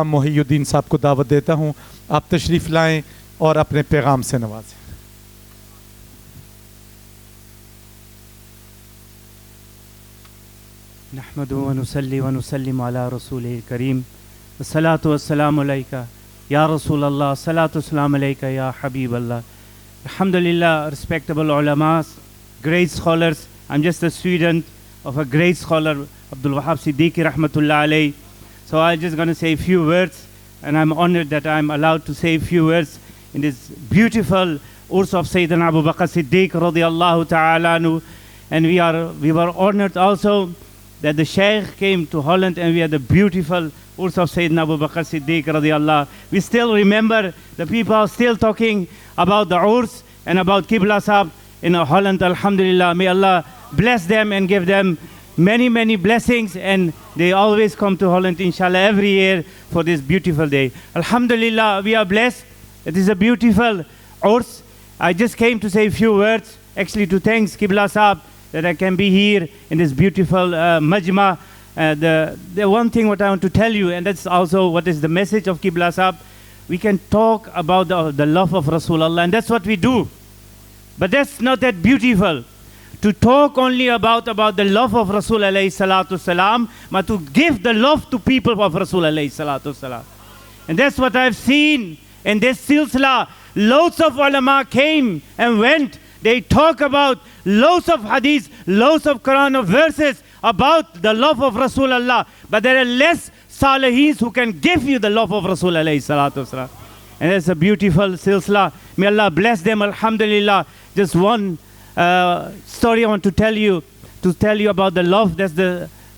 محی الدین صاحب کو دعوت دیتا ہوں، آپ تشریف لائیں اور اپنے پیغام سے نوازیں۔ نحمد و نصلی و نسلم علی رسول کریم، الصلاۃ والسلام علیکہ یا رسول اللہ، الصلاۃ والسلام علیکہ یا حبیب اللہ۔ Alhamdulillah, respectable ulamas, great scholars. I'm just a student of a great scholar, Abdul Wahab Siddiqui rahmatullah alayhi. So I'm just going to say a few words, and I'm honored that I'm allowed to say a few words in this beautiful urs of Sayyidina Abu Bakr Siddiq radiyallahu ta'ala anhu. And we were honored also that the Shaykh came to Holland, and we had the beautiful urs of Sayyidina Abu Bakr Siddiq radiyallahu. We still remember, the people are still talking about the urs and about Qibla Sahib in Holland. Alhamdulillah, may Allah bless them and give them many, many blessings, and they always come to Holland, inshallah, every year for this beautiful day. Alhamdulillah, we are blessed. It is a beautiful urs. I just came to say a few words, actually to thank Qibla Sahib that I can be here in this beautiful majma. The one thing what I want to tell you, and that's also what is the message of Qibla Sahib, we can talk about the love of Rasulullah, and that's what we do. But that's not that beautiful, to talk only about the love of Rasul alayhi salatu salam, but to give the love to people of Rasul alayhi salatu salam. And that's what I've seen in this silsila. Loads of ulama came and went. They talk about loads of hadith, loads of Quran of verses about the love of Rasulullah, but there are less Saliheens who can give you the love of Rasul alayhi salatu wasalam. And it's a beautiful silsila. May Allah bless them, alhamdulillah. Just one story I want to tell you about the love. That's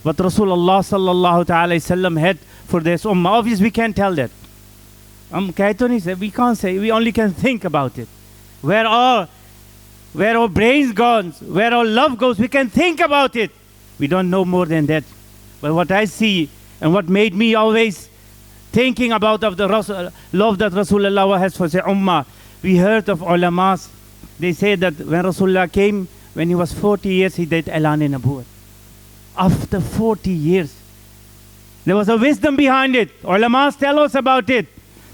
what Rasulullah sallallahu ta'ala sallam had for this ummah. Obviously we can't tell that. We can't say, we only can think about it. Where our brains gone, where our love goes, we can think about it. We don't know more than that. But what I see, and what made me always thinking about of the love that Rasulullah has for the ummah, we heard of ulamas. They say that when Rasulullah came, when he was 40 years, he did Elan-e-Nabuwat. After 40 years. There was a wisdom behind it. Ulamas tell us about it.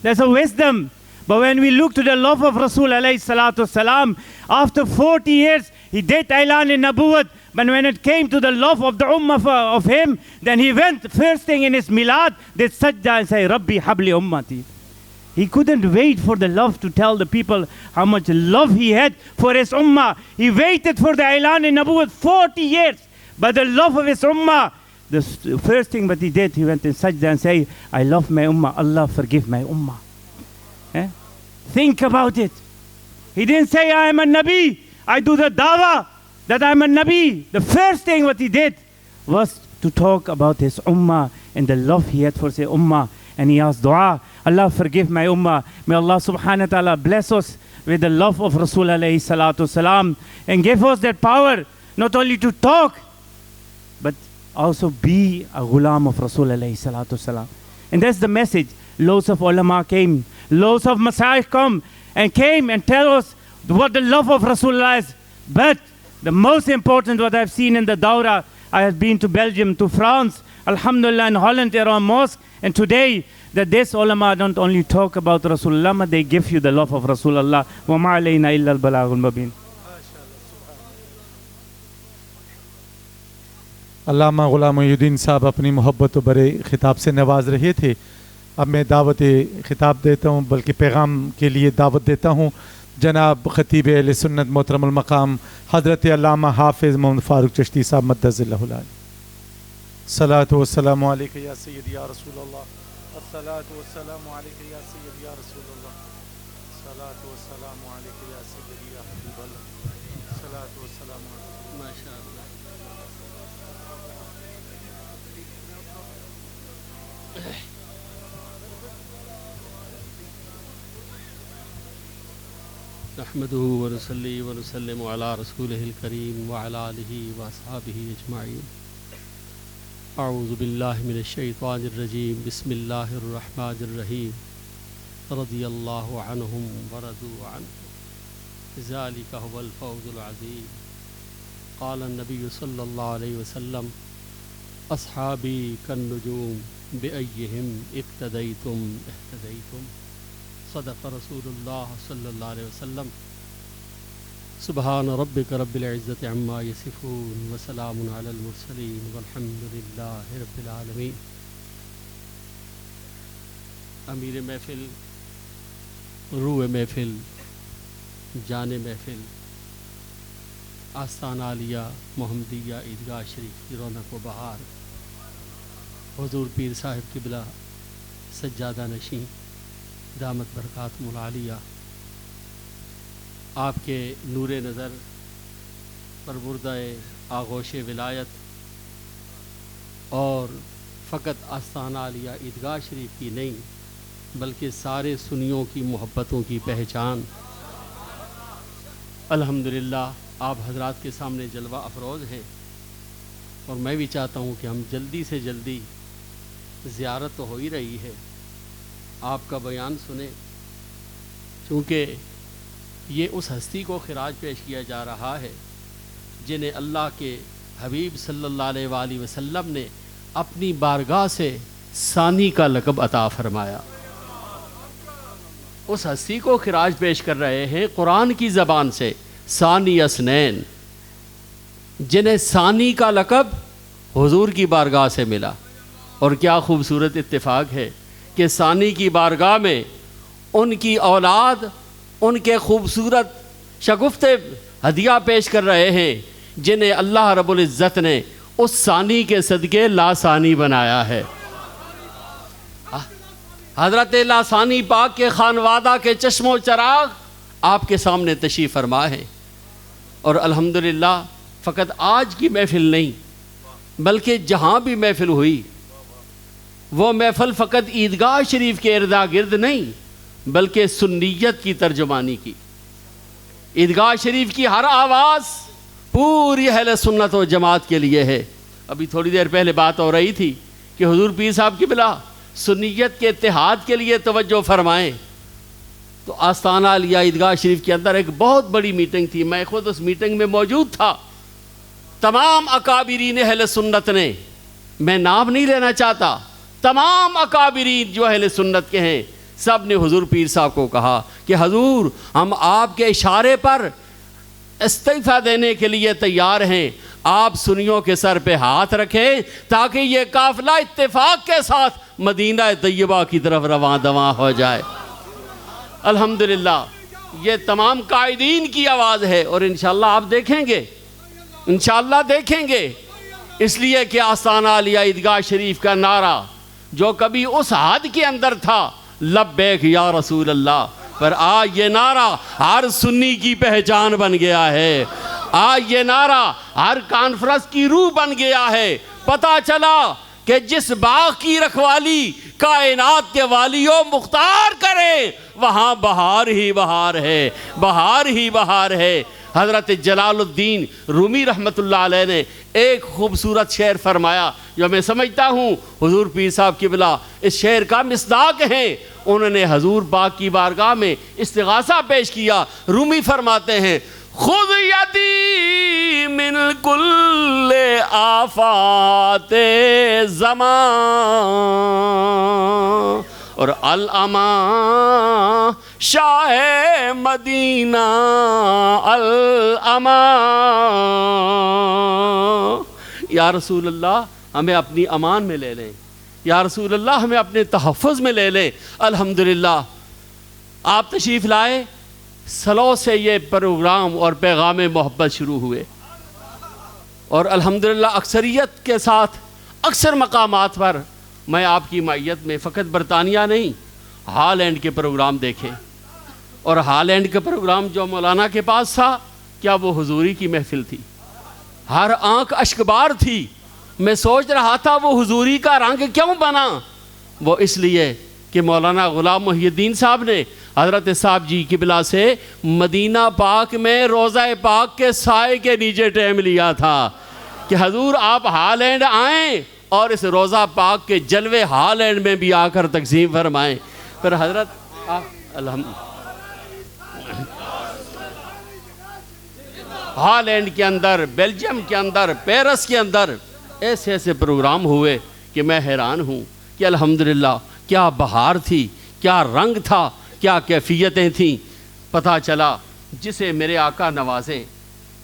There's a wisdom. But when we look to the love of Rasul alayhi salatu salam, after 40 years, he did Elan-e-Nabuwat. But when it came to the love of the ummah of him, then he went first thing in his milad, did sajda and say, Rabbi habli ummati. He couldn't wait for the love to tell the people how much love he had for his ummah. He waited for the Elan-e-Nabuwat 40 years. But the love of his ummah, the first thing that he did, he went in sajda and say, I love my ummah, Allah forgive my ummah. Think about it. He didn't say, I am a Nabi, I do the dawah that I'm a Nabi. The first thing what he did was to talk about his ummah and the love he had for his ummah. And he asked dua, Allah forgive my ummah. May Allah subhanahu wa ta'ala bless us with the love of Rasul alayhi salatu salam, and give us that power not only to talk, but also be a ghulam of Rasul alayhi salatu salam. And that's the message. Loads of ulama came, loads of masayikh came and tell us what the love of Rasulullah is. But the most important what I've seen in the Dawra, I have been to Belgium, to France, alhamdulillah, in Holland, around mosque, and today, that this ulama don't only talk about Rasulullah, but they give you the love of Rasulullah. Wa ma alayna illa al-balaghul mubin. علامہ غلام محی الدین صاحب اپنی محبت و برے خطاب سے نواز رہے تھے۔ اب میں دعوت خطاب دیتا ہوں، بلکہ پیغام کے لیے دعوت دیتا ہوں جناب خطیب اہل سنت محترم المقام حضرت علامہ حافظ محمد فاروق چشتی صاحب مدد اللہ علیہ۔ الصلاۃ والسلام علیکہ یا سیدی یا رسول اللہ، الصلاۃ والسلام علیکہ یا سیدی یا رسول اللہ، الصلاۃ والسلام علیکہ یا سیدی یا حبیب اللہ، الصلاۃ والسلام علیکہ ماشاء اللہ۔ نحمده ونصلي ونسلم على رسوله الكريم وعلى آله وأصحابه أجمعين. أعوذ بالله من الشيطان الرجيم. بسم الله الرحمن الرحيم. رضي الله عنهم ورضوا عنه ذلك هو الفوز العظيم. قال النبي صلى الله عليه وسلم أصحابي كالنجوم بأيهم اقتديتم اهتديتم صدق رسول الله صلى الله عليه وسلم سبحان ربك رب العزة عما يصفون وسلام على المرسلين والحمد لله رب العالمين. امیر محفل، روح محفل، جان محفل، آستانہ عالیہ محمدیہ عیدگاہ شریف کی رونق و بہار، حضور پیر صاحب قبلہ سجادہ نشین دامت برکاتہم العالیہ، آپ کے نور نظر پروردہ آغوش ولایت اور فقط آستانہ عالیہ عیدگاہ شریف کی نہیں بلکہ سارے سنیوں کی محبتوں کی پہچان، الحمدللہ آپ حضرات کے سامنے جلوہ افروز ہیں، اور میں بھی چاہتا ہوں کہ ہم جلدی سے جلدی، زیارت تو ہو ہی رہی ہے، آپ کا بیان سنیں، چونکہ یہ اس ہستی کو خراج پیش کیا جا رہا ہے جنہیں اللہ کے حبیب صلی اللہ علیہ وآلہ وسلم نے اپنی بارگاہ سے ثانی کا لقب عطا فرمایا۔ اس ہستی کو خراج پیش کر رہے ہیں قرآن کی زبان سے، ثانی اثنین، جنہیں ثانی کا لقب حضور کی بارگاہ سے ملا۔ اور کیا خوبصورت اتفاق ہے کہ ثانی کی بارگاہ میں ان کی اولاد ان کے خوبصورت شگفتِ ہدیہ پیش کر رہے ہیں جنہیں اللہ رب العزت نے اس ثانی کے صدقے لاثانی بنایا ہے۔ حضرت لاثانی پاک کے خانوادہ کے چشم و چراغ آپ کے سامنے تشریف فرما ہے، اور الحمدللہ فقط آج کی محفل نہیں بلکہ جہاں بھی محفل ہوئی وہ محفل فقط عیدگاہ شریف کے اردا گرد نہیں بلکہ سنیت کی ترجمانی کی۔ عیدگاہ شریف کی ہر آواز پوری اہل سنت و جماعت کے لیے ہے۔ ابھی تھوڑی دیر پہلے بات ہو رہی تھی کہ حضور پیر صاحب کی بلا سنیت کے اتحاد کے لیے توجہ فرمائیں، تو آستانہ عالیہ عیدگاہ شریف کے اندر ایک بہت بڑی میٹنگ تھی، میں خود اس میٹنگ میں موجود تھا۔ تمام اکابرین اہل سنت نے، میں نام نہیں لینا چاہتا، تمام اکابرین جو اہل سنت کے ہیں سب نے حضور پیر صاحب کو کہا کہ حضور ہم آپ کے اشارے پر استعفیٰ دینے کے لیے تیار ہیں، آپ سنیوں کے سر پہ ہاتھ رکھیں تاکہ یہ قافلہ اتفاق کے ساتھ مدینہ طیبہ کی طرف رواں دواں ہو جائے۔ الحمدللہ یہ تمام قائدین کی آواز ہے، اور انشاءاللہ آپ دیکھیں گے، انشاءاللہ دیکھیں گے، اس لیے کہ آستانہ عالیہ عیدگاہ شریف کا نعرہ جو کبھی اس حد کے اندر تھا لبیک یا رسول اللہ، پر آج یہ نعرہ ہر سنی کی پہچان بن گیا ہے، آج یہ نعرہ ہر کانفرنس کی روح بن گیا ہے۔ پتہ چلا کہ جس باغ کی رکھوالی کائنات کے والیوں مختار کریں وہاں بہار ہی بہار ہے، بہار ہی بہار ہے۔ حضرت جلال الدین رومی رحمۃ اللہ علیہ نے ایک خوبصورت شعر فرمایا جو میں سمجھتا ہوں حضور پیر صاحب کی بلا اس شعر کا مصداق ہیں۔ انہوں نے حضور پاک کی بارگاہ میں استغاثہ پیش کیا۔ رومی فرماتے ہیں خود یدی من کل آفات زمان اور الامان شاہ مدینہ الامان۔ یا رسول اللہ ہمیں اپنی امان میں لے لیں، یا رسول اللہ ہمیں اپنے تحفظ میں لے لیں۔ الحمدللہ آپ تشریف لائے، سلو سے یہ پروگرام اور پیغام محبت شروع ہوئے، اور الحمدللہ اکثریت کے ساتھ اکثر مقامات پر میں آپ کی معیت میں فقط برطانیہ نہیں ہالینڈ کے پروگرام دیکھے، اور ہالینڈ کے پروگرام جو مولانا کے پاس تھا کیا وہ حضوری کی محفل تھی، ہر آنکھ اشکبار تھی۔ میں سوچ رہا تھا وہ حضوری کا رنگ کیوں بنا، وہ اس لیے کہ مولانا غلام محی الدین صاحب نے حضرت صاحب جی کی بلا سے مدینہ پاک میں روضہ پاک کے سائے کے نیچے ٹائم لیا تھا کہ حضور آپ ہالینڈ آئیں اور اس روضہ پاک کے جلوے ہالینڈ میں بھی آ کر تقسیم فرمائیں۔ پھر حضرت ہالینڈ کے اندر، بیلجیم کے اندر، پیرس کے اندر ایسے ایسے پروگرام ہوئے کہ میں حیران ہوں کہ الحمدللہ کیا بہار تھی، کیا رنگ تھا، کیا کیفیتیں تھیں۔ پتہ چلا جسے میرے آقا نوازیں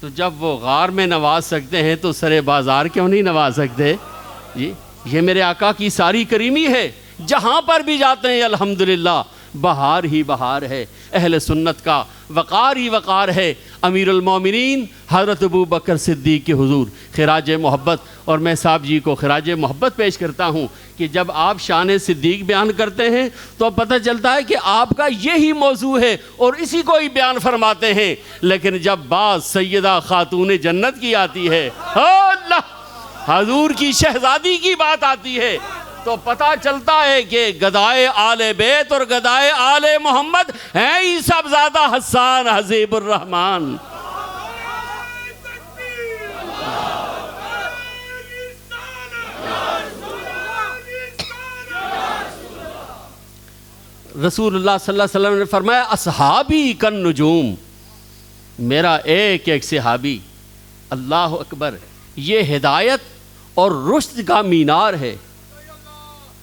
تو جب وہ غار میں نواز سکتے ہیں تو سرے بازار کیوں نہیں نواز سکتے؟ یہ میرے آقا کی ساری کریمی ہے، جہاں پر بھی جاتے ہیں الحمدللہ بہار ہی بہار ہے۔ اہل سنت کا وقار ہی وقار ہے۔ امیر المومنین حضرت ابو بکر صدیق کے حضور خراج محبت، اور میں صاحب جی کو خراج محبت پیش کرتا ہوں کہ جب آپ شان صدیق بیان کرتے ہیں تو پتہ چلتا ہے کہ آپ کا یہی موضوع ہے اور اسی کو ہی بیان فرماتے ہیں، لیکن جب بات سیدہ خاتون جنت کی آتی ہے، اللہ حضور کی شہزادی کی بات آتی ہے، تو پتہ چلتا ہے کہ گدائے آل بیت اور گدائے آل محمد ہیں ہی سب زیادہ حسان حزیب الرحمن۔ رسول اللہ صلی اللہ علیہ وسلم نے فرمایا اصحابی کن نجوم، میرا ایک ایک صحابی، اللہ اکبر، یہ ہدایت اور رشد کا مینار ہے۔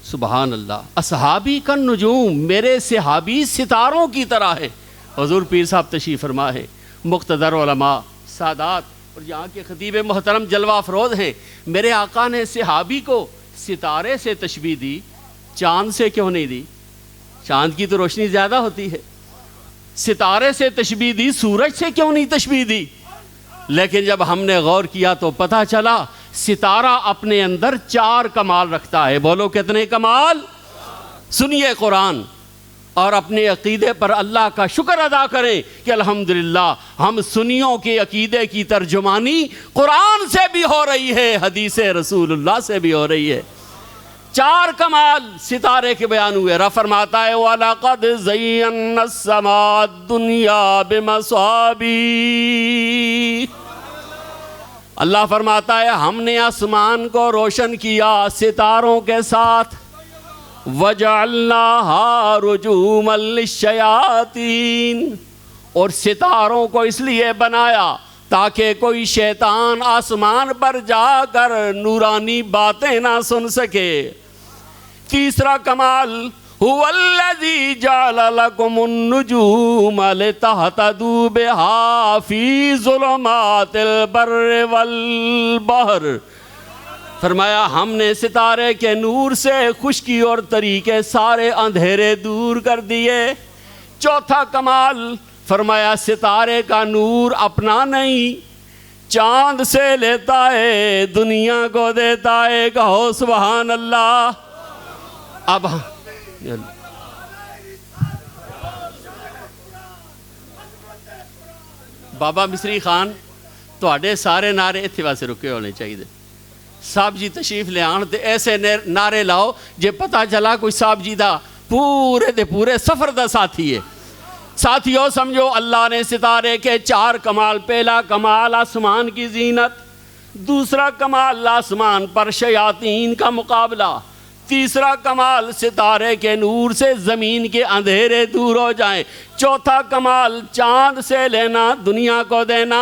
سبحان اللہ، اصحابی کن نجوم، میرے صحابی ستاروں کی طرح ہے۔ حضور پیر صاحب تشریف فرما ہے، مقتدر علماء سادات اور یہاں کے خطیب محترم جلوہ افروز ہیں۔ میرے آقا نے صحابی کو ستارے سے تشبیہ دی، چاند سے کیوں نہیں دی؟ چاند کی تو روشنی زیادہ ہوتی ہے۔ ستارے سے تشبیہ دی، سورج سے کیوں نہیں تشبیہ دی؟ لیکن جب ہم نے غور کیا تو پتہ چلا ستارہ اپنے اندر 4 کمال رکھتا ہے۔ بولو کتنے کمال؟ سنیے قرآن اور اپنے عقیدے پر اللہ کا شکر ادا کریں کہ الحمدللہ ہم سنیوں کے عقیدے کی ترجمانی قرآن سے بھی ہو رہی ہے، حدیث رسول اللہ سے بھی ہو رہی ہے۔ 4 کمال ستارے کے بیان ہوئے۔ رب فرماتا ہے وَلَقَدْ زَيَّنَّا السَّمَاءَ الدُّنْيَا بِمَصَابِيحَ، اللہ فرماتا ہے ہم نے آسمان کو روشن کیا ستاروں کے ساتھ۔ وَجَعَلْنَاهَا رُجُومًا لِلشَّيَاطِينِ، اور ستاروں کو اس لیے بنایا تاکہ کوئی شیطان آسمان پر جا کر نورانی باتیں نہ سن سکے۔ تیسرا کمال هُوَ الَّذِي جَعَلَ لَكُمُ النُّجُومَ لِتَهْتَدُوا بِهَا فِي ظُلُمَاتِ الْبَرِّ وَالْبَحْرِ، فرمایا ہم نے ستارے کے نور سے خشکی اور تری کے سارے اندھیرے دور کر دیے۔ چوتھا کمال فرمایا ستارے کا نور اپنا نہیں، چاند سے لیتا ہے، دنیا کو دیتا ہے۔ کہو سبحان اللہ۔ اب بابا مصری خان تواڈے سارے نعرے اتھے واسے رکے ہونے چاہیے۔ صاحب جی تشریف لے آن تے ایسے نعرے لاؤ جے پتہ چلا کوئی صاحب جی دا پورے دے پورے سفر دا ساتھی ہے۔ ساتھیوں سمجھو اللہ نے ستارے کے 4 کمال۔ پہلا کمال آسمان کی زینت، دوسرا کمال آسمان پر شیاطین کا مقابلہ، تیسرا کمال ستارے کے نور سے زمین کے اندھیرے دور ہو جائیں، چوتھا کمال چاند سے لینا، دنیا کو دینا۔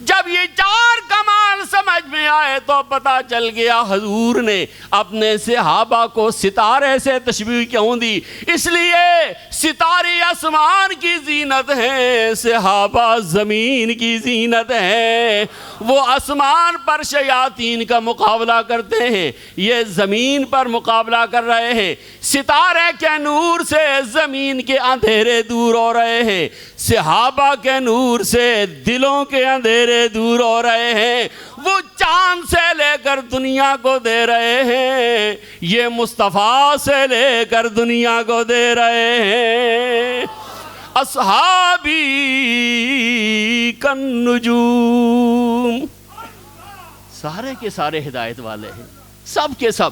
جب یہ 4 کمال سمجھ میں آئے تو پتہ چل گیا حضور نے اپنے صحابہ کو ستارے سے تشبیہ کیوں دی۔ اس لیے ستارے آسمان کی زینت ہیں، صحابہ زمین کی زینت ہیں۔ وہ آسمان پر شیاطین کا مقابلہ کرتے ہیں، یہ زمین پر مقابلہ کر رہے ہیں۔ ستارے کے نور سے زمین کے اندھیرے دور ہو رہے ہیں، صحابہ کے نور سے دلوں کے اندھیرے دور ہو رہے ہیں۔ وہ چاند سے لے کر دنیا کو دے رہے ہیں، یہ مصطفیٰ سے لے کر دنیا کو دے رہے ہیں۔ اصحابی کن نجوم، سارے کے سارے ہدایت والے ہیں، سب کے سب۔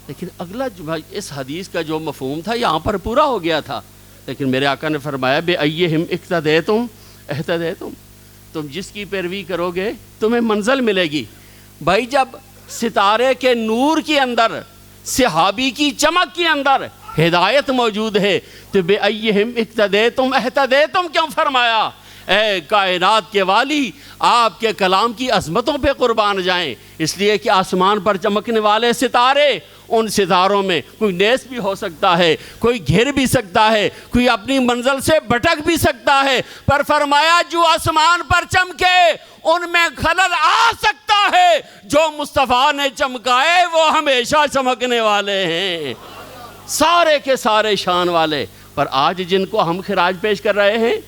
لیکن اگلا اس حدیث کا جو مفہوم تھا یہاں پر پورا ہو گیا تھا، لیکن میرے آقا نے فرمایا بے ایہم اقتدیتم اہتدیتم، تم جس کی پیروی کرو گے تمہیں منزل ملے گی۔ بھائی جب ستارے کے نور کے اندر، صحابی کی چمک کے اندر ہدایت موجود ہے تو بے ایہم اقتدیتم اہتدیتم کیوں فرمایا؟ اے کائنات کے والی آپ کے کلام کی عظمتوں پہ قربان جائیں، اس لیے کہ آسمان پر چمکنے والے ستارے، ان ستاروں میں کوئی نیس بھی ہو سکتا ہے، کوئی گر بھی سکتا ہے، کوئی اپنی منزل سے بھٹک بھی سکتا ہے، پر فرمایا جو آسمان پر چمکے ان میں خلل آ سکتا ہے، جو مصطفیٰ نے چمکائے وہ ہمیشہ چمکنے والے ہیں، سارے کے سارے شان والے۔ پر آج جن کو ہم خراج پیش کر رہے ہیں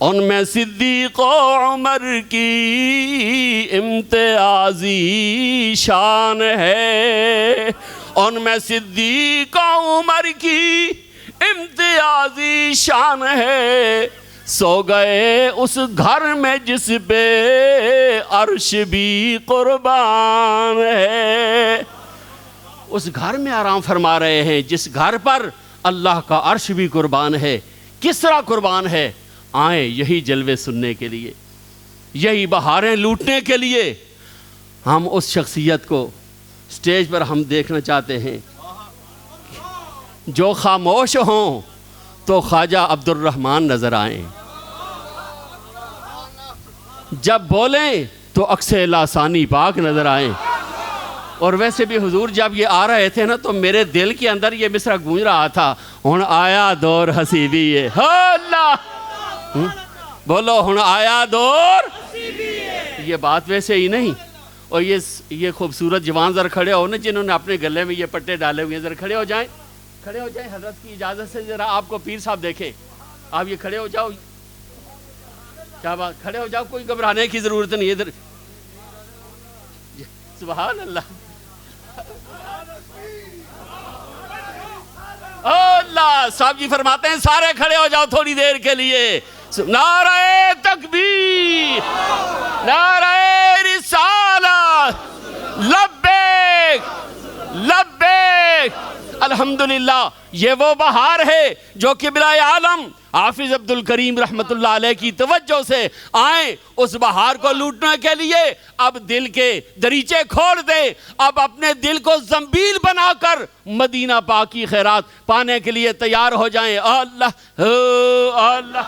ان میں صدیق و عمر کی امتیازی شان ہے، ان میں صدیق و عمر کی امتیازی شان ہے، سو گئے اس گھر میں جس پہ عرش بھی قربان ہے، اس گھر میں آرام فرما رہے ہیں جس گھر پر اللہ کا عرش بھی قربان ہے۔ کس طرح قربان ہے؟ آئیں یہی جلوے سننے کے لیے، یہی بہاریں لوٹنے کے لیے۔ ہم اس شخصیت کو سٹیج پر ہم دیکھنا چاہتے ہیں، جو خاموش ہوں تو خواجہ عبد الرحمن نظر آئیں، جب بولیں تو عکس لاسانی پاک نظر آئیں۔ اور ویسے بھی حضور جب یہ آ رہے تھے نا تو میرے دل کے اندر یہ مصرع گونج رہا تھا، ہن آیا دور حسیبی ہے، اللہ بولو ہن آیا دور، یہ بات ویسے ہی نہیں۔ اور یہ خوبصورت جوان ذرا کھڑے ہو نا، جنہوں نے اپنے گلے میں یہ پٹے ڈالے ہوئے ہیں، ذرا کھڑے ہو جائیں، کھڑے ہو جائیں حضرت کی اجازت سے، ذرا آپ کو پیر صاحب دیکھیں، آپ یہ کھڑے ہو جاؤ، کیا بات، کھڑے ہو جاؤ، کوئی گھبرانے کی ضرورت نہیں، ادھر سبحان اللہ، اللہ صاحب جی فرماتے ہیں سارے کھڑے ہو جاؤ تھوڑی دیر کے لیے، نعرہ تکبیر، نعرہ رسالت، لبیک لبیک۔ الحمدللہ یہ وہ بہار ہے جو قبلہ عالم حافظ عبد الکریم رحمت اللہ علیہ کی توجہ سے آئیں اس بہار کو لوٹنے کے لیے۔ اب دل کے دریچے کھول دیں، اب اپنے دل کو زنبیل بنا کر مدینہ پاک کی خیرات پانے کے لیے تیار ہو جائیں۔ اللہ اللہ